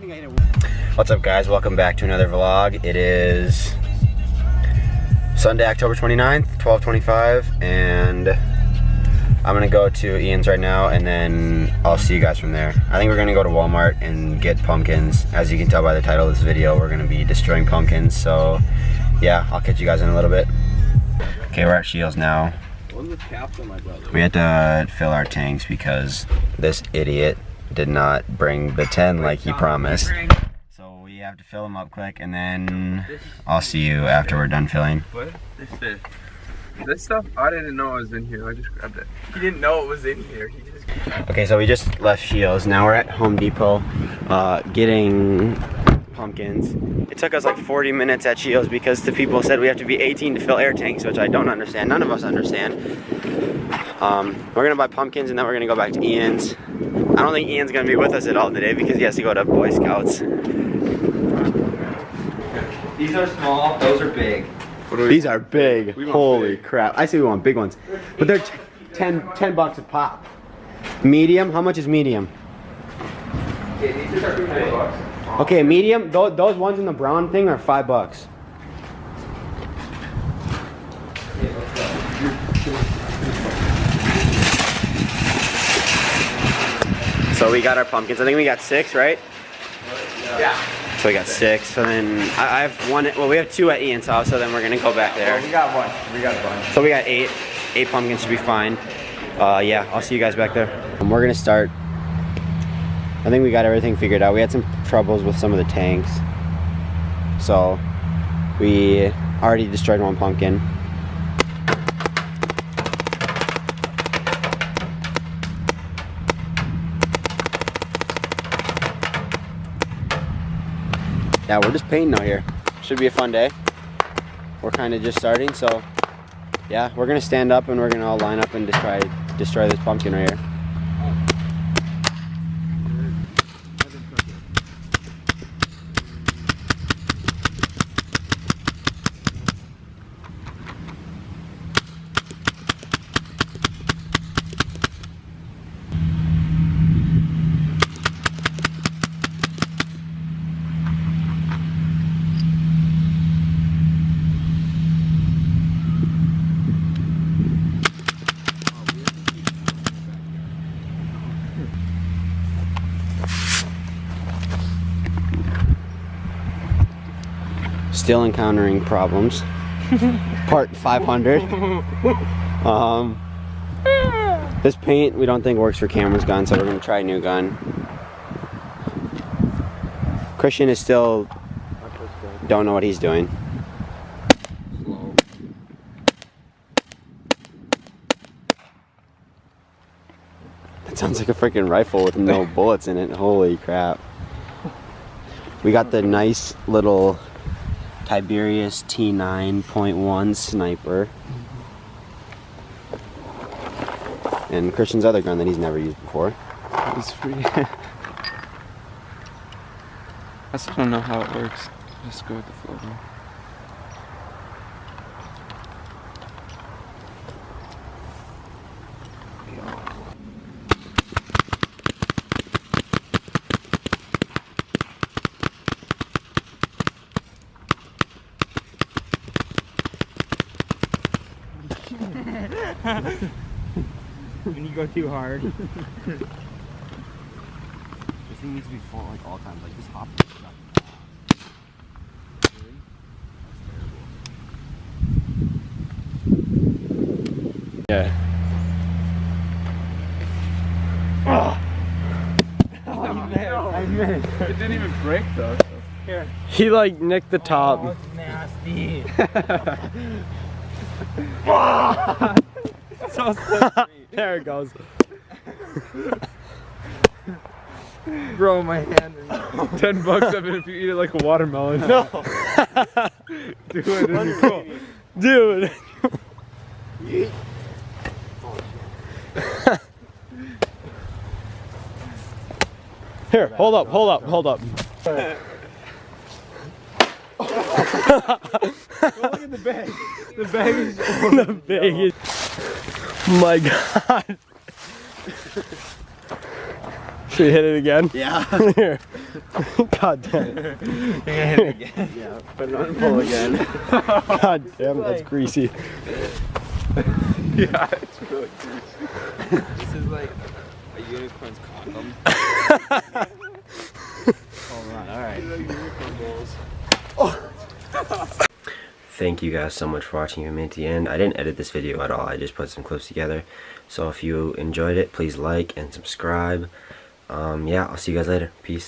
think I hit it. What's up, guys? Welcome back to another vlog. It is Sunday, October 29th, 12:25, and I'm gonna go to Ian's right now, and then I'll see you guys from there. I think we're gonna go to Walmart and get pumpkins. As you can tell by the title of this video, we're gonna be destroying pumpkins. So yeah, I'll catch you guys in a little bit. Okay, we're at Shields now. We had to fill our tanks because this idiot did not bring the 10 like he promised. So we have to fill them up quick, and then I'll see you after we're done filling. What? This stuff, I didn't know it was in here. I just grabbed it. He didn't know it was in here. He just... Okay, so we just left Shields. Now we're at Home Depot getting pumpkins. It took us like 40 minutes at Shields because the people said we have to be 18 to fill air tanks, which I don't understand. None of us understand. We're gonna buy pumpkins, and then we're gonna go back to Ian's. I don't think Ian's gonna be with us at all today because he has to go to Boy Scouts. These are small, those are big. These are big. Holy crap. I say we want big ones. But they're 10 bucks a pop. Medium, how much is medium? Yeah, these are $5. Okay, medium, those ones in the brown thing are $5. So we got our pumpkins. I think we got 6, right? Yeah. So we got 6. So then I have one. Well, we have 2 at Ian's house. So then we're gonna go back there. Well, we got one. We got a bunch. So we got 8. 8 pumpkins should be fine. Yeah, I'll see you guys back there. We're gonna start. I think we got everything figured out. We had some troubles with some of the tanks. So we already destroyed one pumpkin. Yeah, we're just painting out here. Should be a fun day. We're kind of just starting, so yeah, we're gonna stand up and we're gonna all line up and just try to destroy this pumpkin right here. Still encountering problems. Part 500. This paint we don't think works for Cameron's gun, so we're gonna try a new gun. Christian is still don't know what he's doing. That sounds like a freaking rifle with no bullets in it. Holy crap. We got the nice little Tiberius T9.1 sniper, and Christian's other gun that he's never used before. It's free. I still don't know how it works. Just go with the flow. When you go too hard. This thing needs to be full like all times. Like this hop. Yeah. Oh, I missed. It didn't even break though. So. Here. He like nicked the top. Oh, it's nasty. So sweet. There it goes. Bro, my hand is $10 of it if you eat it like a watermelon. No. Do it, it'd be cool. Dude. Here, hold up. Go look at the bag. The bag is The bag is... My God. Should we hit it again? Yeah. Here. God damn it. You're gonna hit it again. Yeah, put it on pull again. God damn it, that's greasy. Yeah, it's really greasy. This is like a unicorn's condom. Hold on, alright. Thank you guys so much for watching with me to the end. I didn't edit this video at all. I just put some clips together. So if you enjoyed it, please like and subscribe. Yeah, I'll see you guys later. Peace.